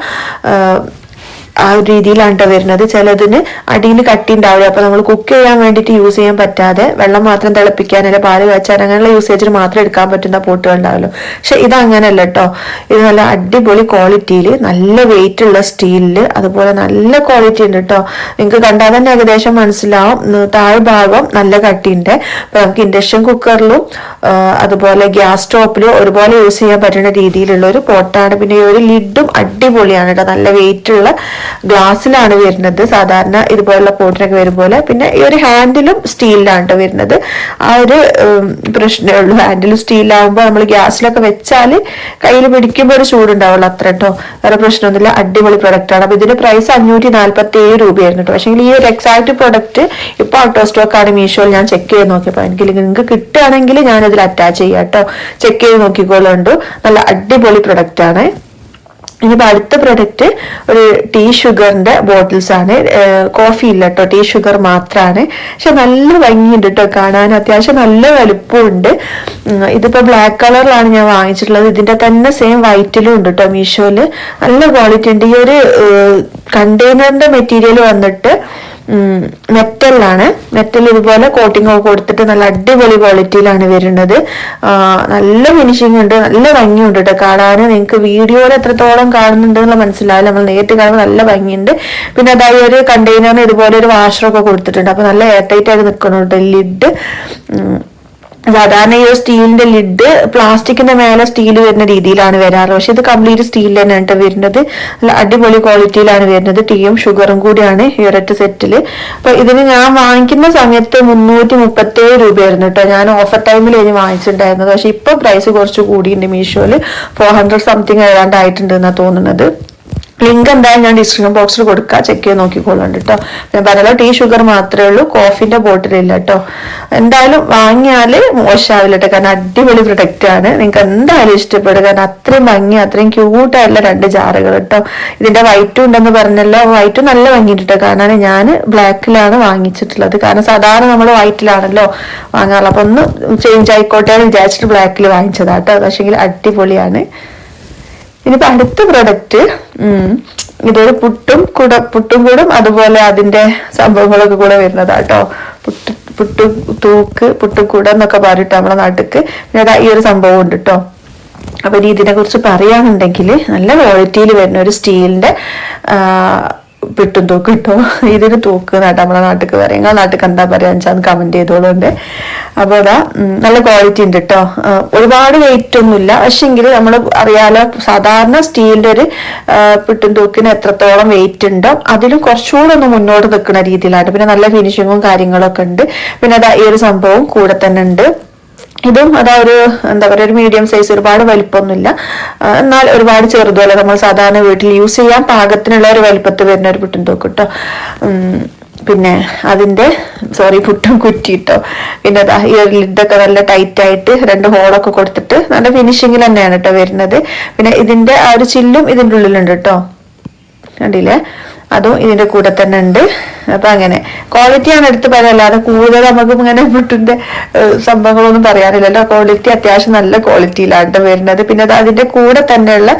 ആ ഒരു രീതിയിലാണ് കേട്ടോ വരുന്നത്. ചിലതിന് അടിയിൽ കട്ടി ഉണ്ടാവില്ല, അപ്പൊ നമ്മൾ കുക്ക് ചെയ്യാൻ വേണ്ടിയിട്ട് യൂസ് ചെയ്യാൻ പറ്റാതെ വെള്ളം മാത്രം തിളപ്പിക്കാൻ അല്ലെങ്കിൽ പാല് കാച്ചാൻ അങ്ങനെയുള്ള യൂസേജിന് മാത്രം എടുക്കാൻ പറ്റുന്ന പോട്ടുകൾ ഉണ്ടാവല്ലോ. പക്ഷെ ഇത് അങ്ങനെയല്ല കേട്ടോ. ഇത് നല്ല അടിപൊളി ക്വാളിറ്റിയിൽ, നല്ല വെയിറ്റ് ഉള്ള സ്റ്റീലില്, അതുപോലെ നല്ല ക്വാളിറ്റി ഉണ്ട് കേട്ടോ. നിങ്ങൾക്ക് കണ്ടാൽ തന്നെ ഏകദേശം മനസ്സിലാവും. താഴ്ഭാഗം നല്ല കട്ടിയുണ്ട്. അപ്പൊ നമുക്ക് ഇൻഡക്ഷൻ കുക്കറിലും അതുപോലെ ഗ്യാസ് സ്റ്റോപ്പിലും ഒരുപോലെ യൂസ് ചെയ്യാൻ പറ്റുന്ന രീതിയിലുള്ള ഒരു പോട്ടാണ്. പിന്നെ ഈ ഒരു ലിഡും അടിപൊളിയാണ് കേട്ടോ. നല്ല വെയിറ്റ് ഉള്ള ഗ്ലാസ്സിലാണ് വരുന്നത് സാധാരണ ഇതുപോലുള്ള പോട്ടിനൊക്കെ വരുമ്പോൾ. പിന്നെ ഈ ഒരു ഹാൻഡിലും സ്റ്റീലിലാണ് കേട്ടോ വരുന്നത്. ആ ഒരു പ്രശ്നമേ ഉള്ളൂ. ഹാൻഡിലും സ്റ്റീലാകുമ്പോൾ നമ്മൾ ഗ്യാസിലൊക്കെ വെച്ചാൽ കയ്യിൽ പിടിക്കുമ്പോൾ ഒരു ചൂടുണ്ടാവുള്ളൂ, അത്ര കേട്ടോ. വേറെ പ്രശ്നമൊന്നുമില്ല. അടിപൊളി പ്രൊഡക്റ്റ് ആണ്. അപ്പൊ ഇതിന്റെ പ്രൈസ് 547 രൂപയായിരുന്നു കേട്ടോ. പക്ഷേ ഈ ഒരു എക്സാക്ട് പ്രൊഡക്റ്റ് ഇപ്പൊ ഔട്ട് ഓഫ് സ്റ്റോക്ക് ആണ്. മീഷോയിൽ ഞാൻ ചെക്ക് ചെയ്ത് നോക്കിയപ്പോൾ എനിക്ക് നിങ്ങൾക്ക് കിട്ടുകയാണെങ്കിൽ ഞാൻ ഇതിൽ അറ്റാച്ച് ചെയ്യാം കേട്ടോ. ചെക്ക് ചെയ്ത് നോക്കിക്കോളുണ്ട്. നല്ല അടിപൊളി പ്രൊഡക്റ്റ് ആണ്. ഇനിയിപ്പോൾ അടുത്ത പ്രൊഡക്റ്റ് ഒരു ടീ ഷുഗറിന്റെ ബോട്ടിൽസ് ആണ്. കോഫി ഇല്ല കേട്ടോ, ടീ ഷുഗർ മാത്രമാണ്. പക്ഷെ നല്ല ഭംഗിയുണ്ട് കേട്ടോ കാണാൻ. അത്യാവശ്യം നല്ല വലുപ്പമുണ്ട്. ഇതിപ്പോ ബ്ലാക്ക് കളറിലാണ് ഞാൻ വാങ്ങിച്ചിട്ടുള്ളത്. ഇതിന്റെ തന്നെ സെയിം വൈറ്റിലും ഉണ്ട് കേട്ടോ മീഷോയില്. നല്ല ക്വാളിറ്റി ഉണ്ട്. ഈ ഒരു കണ്ടെയ്നറിന്റെ മെറ്റീരിയൽ വന്നിട്ട് മെറ്റലാണ്. മെറ്റൽ ഇതുപോലെ കോട്ടിംഗ് ഒക്കെ കൊടുത്തിട്ട് നല്ല അടിപൊളി ക്വാളിറ്റിയിലാണ് വരുന്നത്. നല്ല ഫിനിഷിംഗ് ഉണ്ട്, നല്ല ഭംഗിയുണ്ട് കേട്ടോ കാണാൻ. നിങ്ങൾക്ക് വീഡിയോയിൽ എത്രത്തോളം കാണുന്നുണ്ട് എന്നുള്ള മനസ്സിലാവില്ല, നമ്മൾ നേരിട്ട് കാണുമ്പോൾ നല്ല ഭംഗിയുണ്ട്. പിന്നെ അതായത് ഒരു കണ്ടെയ്നറിന് ഇതുപോലെ ഒരു വാഷറൊക്കെ കൊടുത്തിട്ടുണ്ട്. അപ്പൊ നല്ല എയർ ടൈറ്റ് ആയിട്ട് നിൽക്കുന്നുണ്ട്. ലിഡ് സാധാരണ ഈ സ്റ്റീലിന്റെ ലിഡ് പ്ലാസ്റ്റിക്കിന്റെ മേലെ സ്റ്റീൽ വരുന്ന രീതിയിലാണ് വരാറ്. പക്ഷെ ഇത് കംപ്ലീറ്റ് സ്റ്റീൽ തന്നെയാണ് വരുന്നത്. നല്ല അടിപൊളി ക്വാളിറ്റിയിലാണ് വരുന്നത്. ടീയും ഷുഗറും കൂടിയാണ് ഈ ഒരൊറ്റ സെറ്റില്. അപ്പൊ ഇതിന് ഞാൻ വാങ്ങിക്കുന്ന സമയത്ത് 337 രൂപയായിരുന്നു കേട്ടോ. ഞാൻ ഓഫർ ടൈമിൽ ഇനി വാങ്ങിച്ചിട്ടുണ്ടായിരുന്നത്. പക്ഷെ ഇപ്പൊ പ്രൈസ് കുറച്ച് കൂടിയുണ്ട്. മീഷോയില് 400 സംതിങ് ഏതാണ്ടായിട്ടുണ്ട് എന്നാ തോന്നുന്നത്. ലിങ്ക് എന്തായാലും ഞാൻ ഡിസ്ക്രിപ്ഷൻ ബോക്സിൽ കൊടുക്കാം, ചെക്ക് ചെയ്ത് നോക്കിക്കോളുണ്ട് കേട്ടോ. ഞാൻ പറഞ്ഞല്ലോ ടീ ഷുഗർ മാത്രമേ ഉള്ളൂ, കോഫിന്റെ ബോട്ടിലില്ല കേട്ടോ. എന്തായാലും വാങ്ങിയാല് മോശമാവില്ല കേട്ടോ, കാരണം അടിപൊളി പ്രൊഡക്റ്റ് ആണ്. നിങ്ങൾക്ക് എന്തായാലും ഇഷ്ടപ്പെടും, കാരണം അത്രയും ഭംഗി, അത്രയും ക്യൂട്ടായിട്ടുള്ള 2 ജാറുകൾ കേട്ടോ. ഇതിന്റെ വൈറ്റും ഉണ്ടെന്ന് പറഞ്ഞല്ലോ, വൈറ്റും നല്ല ഭംഗിയുണ്ട് കേട്ടോ. കാരണം ഞാൻ ബ്ലാക്കിലാണ് വാങ്ങിച്ചിട്ടുള്ളത്, കാരണം സാധാരണ നമ്മൾ വൈറ്റിലാണല്ലോ വാങ്ങാറുള്ളത്. അപ്പൊ ഒന്ന് ചേഞ്ച് ആയിക്കോട്ടെ എന്ന് വിചാരിച്ചിട്ട് ബ്ലാക്കിൽ വാങ്ങിച്ചതാട്ടോ. പക്ഷെങ്കിൽ അടിപൊളിയാണ്. ഇനിയിപ്പോ അടുത്ത പ്രൊഡക്റ്റ് ഇതൊരു പുട്ടും കൂടും അതുപോലെ അതിന്റെ സംഭവങ്ങളൊക്കെ കൂടെ വരുന്നതാട്ടോ. പുട്ടുകൂട എന്നൊക്കെ പറഞ്ഞിട്ട് നമ്മുടെ നാട്ടിക്ക് പിന്നെ ഈ ഒരു സംഭവം ഉണ്ട് കേട്ടോ. അപ്പൊ ഇനി ഇതിനെ കുറിച്ച് പറയാന്നുണ്ടെങ്കിൽ നല്ല ക്വാളിറ്റിയിൽ വരുന്ന ഒരു സ്റ്റീലിന്റെ പിട്ടും തൂക്ക് കിട്ടോ. ഇതിന് തൂക്ക് നാട്ടാ നമ്മുടെ നാട്ടിക്ക് പറയാം. നിങ്ങളെ നാട്ടിക്ക് എന്താ പറയാ വെച്ചാൽ കമന്റ് ചെയ്തോളുണ്ട്. അപ്പൊ അതാ നല്ല ക്വാളിറ്റി ഉണ്ട് കേട്ടോ. ഒരുപാട് വെയിറ്റ് ഒന്നുമില്ല. പക്ഷെങ്കിൽ നമ്മൾ അറിയാലോ സാധാരണ സ്റ്റീലിന്റെ ഒരു പിട്ടും തൂക്കിന് എത്രത്തോളം വെയിറ്റ് ഉണ്ടോ അതിലും കുറച്ചുകൂടെ ഒന്ന് മുന്നോട്ട് നിൽക്കുന്ന രീതിയിലാണ്. പിന്നെ നല്ല ഫിനിഷിങ്ങും കാര്യങ്ങളൊക്കെ ഉണ്ട്. പിന്നെ അതാ ഈ ഒരു സംഭവം കൂടെ തന്നെ ഉണ്ട്. ഇതും അതാ ഒരു എന്താ പറയുക ഒരു മീഡിയം സൈസ്, ഒരുപാട് വലിപ്പമൊന്നുമില്ല, എന്നാൽ ഒരുപാട് ചെറുതുമല്ല. നമ്മൾ സാധാരണ വീട്ടിൽ യൂസ് ചെയ്യാൻ പാകത്തിനുള്ള ഒരു വലിപ്പത്തിൽ വരുന്ന ഒരു പുട്ടും തൂക്ക് കേട്ടോ. പിന്നെ അതിന്റെ പുട്ടും കുറ്റി കേട്ടോ. പിന്നെ അതാ ഈ ഒരു ലിഡൊക്കെ നല്ല ടൈറ്റ് ആയിട്ട് 2 ഹോളൊക്കെ കൊടുത്തിട്ട് നല്ല ഫിനിഷിങ്ങിൽ തന്നെയാണ് കേട്ടോ വരുന്നത്. പിന്നെ ഇതിന്റെ ആ ഒരു ചില്ലും ഇതിന്റെ ഉള്ളിലുണ്ട് കേട്ടോ, കണ്ടില്ലേ? അതും ഇതിന്റെ കൂടെ തന്നെ ഉണ്ട്. അപ്പൊ അങ്ങനെ ക്വാളിറ്റിയാണ് എടുത്ത് പറയാം, അല്ലാതെ കൂടുതൽ നമുക്ക് ഇങ്ങനെ പുട്ടിന്റെ സംഭവങ്ങളൊന്നും പറയാനില്ലല്ലോ. ക്വാളിറ്റി അത്യാവശ്യം നല്ല ക്വാളിറ്റിയിലാണ് വരുന്നത്. പിന്നെ അതിന്റെ കൂടെ തന്നെയുള്ള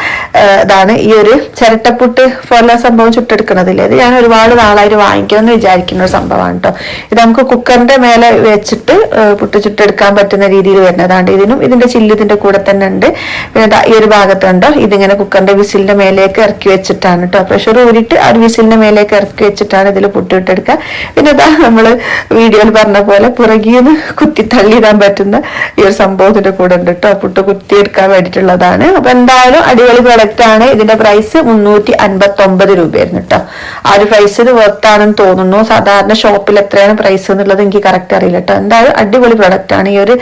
ഇതാണ് ഈ ഒരു ചിരട്ടപ്പുട്ട് പോലെ സംഭവം ചുട്ടെടുക്കണതില്ലേ. ഇത് ഞാൻ ഒരുപാട് നാളായിട്ട് വാങ്ങിക്കണമെന്ന് വിചാരിക്കുന്ന ഒരു സംഭവമാണ് കേട്ടോ. ഇത് നമുക്ക് കുക്കറിന്റെ മേലെ വെച്ചിട്ട് പുട്ട് ചുട്ടെടുക്കാൻ പറ്റുന്ന രീതിയിൽ വരുന്നതാണ്. ഇതിന്റെ ചില്ല് ഇതിന്റെ കൂടെ തന്നെ ഉണ്ട്. പിന്നെ ഈ ഒരു ഭാഗത്തുണ്ടോ ഇതിങ്ങനെ കുക്കറിന്റെ വിസിലിന്റെ മേലേക്ക് ഇറക്കി വെച്ചിട്ടാണ് കേട്ടോ. പ്രഷർ ഊരിട്ട് ആ ഒരു വിസിലിന്റെ മേലേക്ക് ഇറക്കി വെച്ചിട്ടാണ് ഇതിൽ പുട്ട് ഇട്ടെടുക്കുക. പിന്നെ ഇതാ നമ്മള് വീഡിയോയിൽ പറഞ്ഞ പോലെ പുറകിന്ന് കുത്തി തള്ളിയിടാൻ പറ്റുന്ന ഈ ഒരു സംഭവത്തിന്റെ കൂടെ ഉണ്ട് കേട്ടോ. പുട്ട് കുത്തിയെടുക്കാൻ വേണ്ടിയിട്ടുള്ളതാണ്. അപ്പൊ എന്തായാലും അടിപൊളി പ്രൊഡക്റ്റ് ആണ്. ഇതിന്റെ പ്രൈസ് 359 രൂപയായിരുന്നു കേട്ടോ. ആ ഒരു പ്രൈസിന് വർത്താണെന്ന് തോന്നുന്നു. സാധാരണ ഷോപ്പിൽ എത്രയാണ് പ്രൈസ് എന്നുള്ളത് എനിക്ക് കറക്റ്റ് അറിയില്ല കേട്ടോ. എന്തായാലും അടിപൊളി പ്രൊഡക്റ്റ് ആണ്. ഈ ഒരു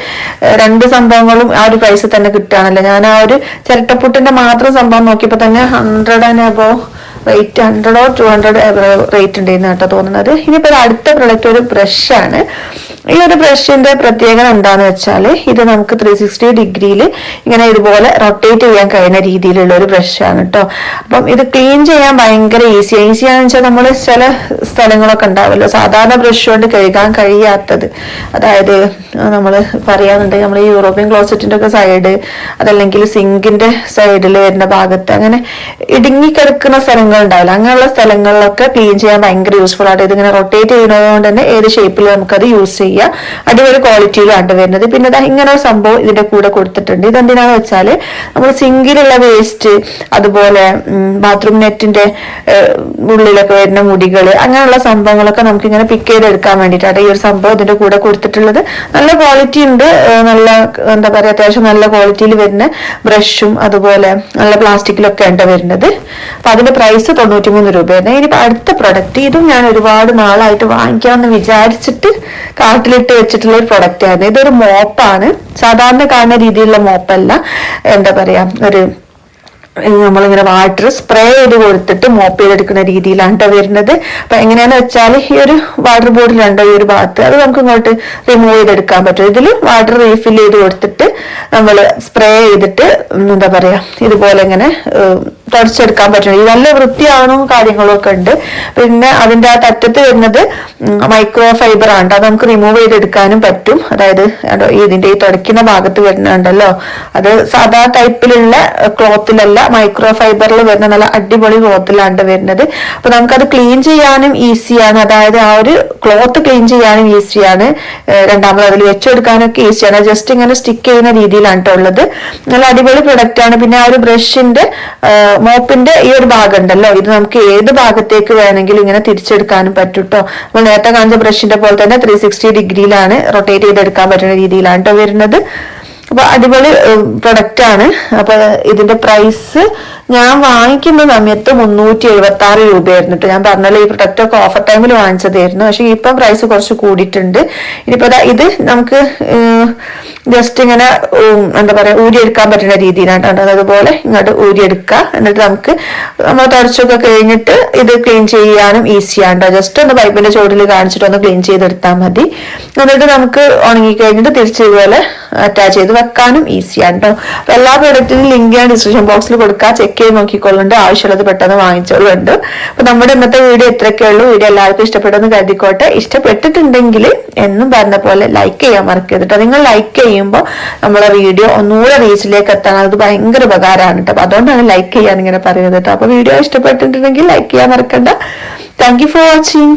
2 സംഭവങ്ങളും ആ ഒരു പ്രൈസ് തന്നെ കിട്ടുകയാണല്ലോ. ഞാൻ ആ ഒരു ചിരട്ടപ്പുട്ടിന്റെ മാത്രം സംഭവം നോക്കിയപ്പോ തന്നെ 100 റേറ്റ് 100 or 200 റേറ്റ് ഉണ്ടായിരുന്നു കേട്ടോ തോന്നുന്നത്. ഇനിയിപ്പോ അടുത്ത പ്രൊഡക്റ്റ് ഒരു ബ്രഷാണ്. ഈ ഒരു ബ്രഷിന്റെ പ്രത്യേകത എന്താന്ന് വെച്ചാല് ഇത് നമുക്ക് 360 ഡിഗ്രിയിൽ ഇങ്ങനെ ഇതുപോലെ റൊട്ടേറ്റ് ചെയ്യാൻ കഴിയുന്ന രീതിയിലുള്ള ഒരു ബ്രഷാണ് കേട്ടോ. അപ്പം ഇത് ക്ലീൻ ചെയ്യാൻ ഭയങ്കര ഈസിയാന്ന് വെച്ചാൽ നമ്മൾ ചില സ്ഥലങ്ങളൊക്കെ ഉണ്ടാവുമല്ലോ സാധാരണ ബ്രഷ് കൊണ്ട് കഴുകാൻ കഴിയാത്തത്, അതായത് നമ്മൾ പറയാന്നുണ്ടെങ്കിൽ നമ്മൾ ഈ യൂറോപ്യൻ ക്ലോസറ്റിന്റെ ഒക്കെ സൈഡ് അതല്ലെങ്കിൽ സിങ്കിന്റെ സൈഡിൽ വരുന്ന ഭാഗത്ത് അങ്ങനെ ഇടുങ്ങി കിടക്കുന്ന സ്ഥലങ്ങൾ സ്ഥലങ്ങൾ ഉണ്ടാവില്ല, അങ്ങനെയുള്ള സ്ഥലങ്ങളിലൊക്കെ ക്ലീൻ ചെയ്യാൻ ഭയങ്കര യൂസ്ഫുൾ ആണ്. ഇതിങ്ങനെ റൊട്ടേറ്റ് ചെയ്യുന്നത് കൊണ്ട് തന്നെ ഏത് ഷേപ്പിൽ നമുക്കത് യൂസ് ചെയ്യാം. അടിപൊളി ക്വാളിറ്റിയിലാണ് വരുന്നത്. പിന്നെ ഇങ്ങനെ ഒരു സംഭവം ഇതിന്റെ കൂടെ കൊടുത്തിട്ടുണ്ട്. ഇതെന്തിനാന്ന് വെച്ചാൽ നമ്മൾ സിങ്കിലുള്ള വേസ്റ്റ്, അതുപോലെ ബാത്റൂം നെറ്റിന്റെ ഉള്ളിലൊക്കെ വരുന്ന മുടികൾ, അങ്ങനെയുള്ള സംഭവങ്ങളൊക്കെ നമുക്ക് ഇങ്ങനെ പിക്ക് ചെയ്തെടുക്കാൻ വേണ്ടിയിട്ടാണ് ഈ ഒരു സംഭവം ഇതിന്റെ കൂടെ കൊടുത്തിട്ടുള്ളത്. നല്ല ക്വാളിറ്റി ഉണ്ട്, നല്ല എന്താ പറയാ അത്യാവശ്യം നല്ല ക്വാളിറ്റിയിൽ വരുന്ന ബ്രഷും അതുപോലെ നല്ല പ്ലാസ്റ്റിക്കിലൊക്കെ ഉണ്ട് വരുന്നത്. അപ്പൊ അതിന്റെ പ്രൈസ് 93 രൂപയാണ്. ഇനിയിപ്പോ അടുത്ത പ്രൊഡക്റ്റ്, ഇതും ഞാൻ ഒരുപാട് നാളായിട്ട് വാങ്ങിക്കാമെന്ന് വിചാരിച്ചിട്ട് കാർട്ടിലിട്ട് വെച്ചിട്ടുള്ള ഒരു പ്രൊഡക്റ്റ് ആണ്. ഇതൊരു മോപ്പാണ്. സാധാരണ കാണുന്ന രീതിയിലുള്ള മോപ്പല്ല, എന്താ പറയാ ഒരു നമ്മളിങ്ങനെ വാട്ടർ സ്പ്രേ ചെയ്ത് കൊടുത്തിട്ട് മോപ്പ് ചെയ്തെടുക്കുന്ന രീതിയിലാണ് കേട്ടോ വരുന്നത്. അപ്പൊ എങ്ങനെയാന്ന് വെച്ചാൽ ഈ ഒരു വാട്ടർ ബോട്ടിലുണ്ടോ ഈ ഒരു ഭാഗത്ത്, അത് നമുക്ക് ഇങ്ങോട്ട് റിമൂവ് ചെയ്തെടുക്കാൻ പറ്റും. ഇതിൽ വാട്ടർ റീഫിൽ ചെയ്ത് കൊടുത്തിട്ട് നമ്മൾ സ്പ്രേ ചെയ്തിട്ട് എന്താ പറയാ ഇതുപോലെ ഇങ്ങനെ തുടച്ചെടുക്കാൻ പറ്റും. ഇത് നല്ല വൃത്തിയാവണവും കാര്യങ്ങളും ഒക്കെ ഉണ്ട്. പിന്നെ അതിന്റെ ആ തറ്റത്ത് വരുന്നത് മൈക്രോ ഫൈബർ ആണ്. അത് നമുക്ക് റിമൂവ് ചെയ്തെടുക്കാനും പറ്റും. അതായത് ഇതിന്റെ ഈ തുടയ്ക്കുന്ന ഭാഗത്ത് വരുന്നുണ്ടല്ലോ, അത് സാധാ ടൈപ്പിലുള്ള ക്ലോത്തിലല്ല, മൈക്രോ ഫൈബറിൽ വരുന്ന നല്ല അടിപൊളി ക്ലോത്തിലാണ് വരുന്നത്. അപ്പൊ നമുക്കത് ക്ലീൻ ചെയ്യാനും ഈസിയാണ്. അതായത് ആ ഒരു ക്ലോത്ത് ക്ലീൻ ചെയ്യാനും ഈസിയാണ്. രണ്ടാമത് അതിൽ വെച്ചെടുക്കാനൊക്കെ ഈസിയാണ്. ജസ്റ്റ് ഇങ്ങനെ സ്റ്റിക്ക് ചെയ്യുന്ന രീതിയിലാണ് കേട്ടോ ഉള്ളത്. നല്ല അടിപൊളി പ്രൊഡക്റ്റ് ആണ്. പിന്നെ ആ ഒരു ബ്രഷിന്റെ മോപ്പിന്റെ ഈ ഒരു ഭാഗം ഉണ്ടല്ലോ, ഇത് നമുക്ക് ഏത് ഭാഗത്തേക്ക് വേണമെങ്കിലും ഇങ്ങനെ തിരിച്ചെടുക്കാനും പറ്റും കേട്ടോ. നമ്മൾ നേരത്തെ കാണിച്ച ബ്രഷിന്റെ പോലെ തന്നെ 360 ഡിഗ്രിയിലാണ് റൊട്ടേറ്റ് ചെയ്തെടുക്കാൻ പറ്റുന്ന രീതിയിലാണ് കേട്ടോ വരുന്നത്. അപ്പൊ അടിപൊളി പ്രൊഡക്റ്റ് ആണ്. അപ്പൊ ഇതിന്റെ പ്രൈസ് ഞാൻ വാങ്ങിക്കുന്ന സമയത്ത് 376 രൂപയായിരുന്നു കേട്ടോ. ഞാൻ പറഞ്ഞല്ലോ ഈ പ്രൊഡക്റ്റ് ഒക്കെ ഓഫർ ടൈമിൽ വാങ്ങിച്ചതായിരുന്നു. പക്ഷെ ഇപ്പം പ്രൈസ് കുറച്ച് കൂടിയിട്ടുണ്ട്. ഇനിയിപ്പോ ഇത് നമുക്ക് ജസ്റ്റ് ഇങ്ങനെ എന്താ പറയാ ഊരിയെടുക്കാൻ പറ്റുന്ന രീതിയിലാണ്. അതുപോലെ ഇങ്ങോട്ട് ഊരിയെടുക്കുക. എന്നിട്ട് നമുക്ക് നമ്മൾ തുടച്ചൊക്കെ കഴിഞ്ഞിട്ട് ഇത് ക്ലീൻ ചെയ്യാനും ഈസിയാണ്. ജസ്റ്റ് ഒന്ന് പൈപ്പിന്റെ ചോട്ടിൽ കാണിച്ചിട്ട് ഒന്ന് ക്ലീൻ ചെയ്തെടുത്താൽ മതി. എന്നിട്ട് നമുക്ക് ഉണങ്ങി കഴിഞ്ഞിട്ട് തിരിച്ച് ഇതുപോലെ അറ്റാച്ച് ചെയ്ത് വെക്കാനും ഈസിയാണ് കേട്ടോ. അപ്പൊ എല്ലാ പ്രൊഡക്റ്റിനും ലിങ്ക് ഞാൻ ഡിസ്ക്രിപ്ഷൻ ബോക്സിൽ കൊടുക്കുക, ചെക്ക് ചെയ്ത് നോക്കിക്കൊള്ളുന്നുണ്ട്. ആവശ്യമുള്ളത് പെട്ടെന്ന് വാങ്ങിച്ചോളുണ്ട്. അപ്പൊ നമ്മുടെ ഇന്നത്തെ വീഡിയോ ഇത്രയൊക്കെ ഉള്ളൂ. വീഡിയോ എല്ലാവർക്കും ഇഷ്ടപ്പെട്ടെന്ന് കരുതിക്കോട്ടെ. ഇഷ്ടപ്പെട്ടിട്ടുണ്ടെങ്കിൽ എന്നും പറഞ്ഞ പോലെ ലൈക്ക് ചെയ്യാൻ മറക്കരുത് കേട്ടോ. നിങ്ങൾ ലൈക്ക് ചെയ്യുമ്പോൾ നമ്മളെ വീഡിയോ ഒന്നുകൂടെ റീച്ചിലേക്ക് എത്താൻ അത് ഭയങ്കര ഉപകാരമാണ് കേട്ടോ. അപ്പൊ അതുകൊണ്ടാണ് ലൈക്ക് ചെയ്യാൻ ഇങ്ങനെ പറയുന്നത് കേട്ടോ. അപ്പൊ വീഡിയോ ഇഷ്ടപ്പെട്ടിട്ടുണ്ടെങ്കിൽ ലൈക്ക് ചെയ്യാൻ മറക്കണ്ട. Thank you for watching.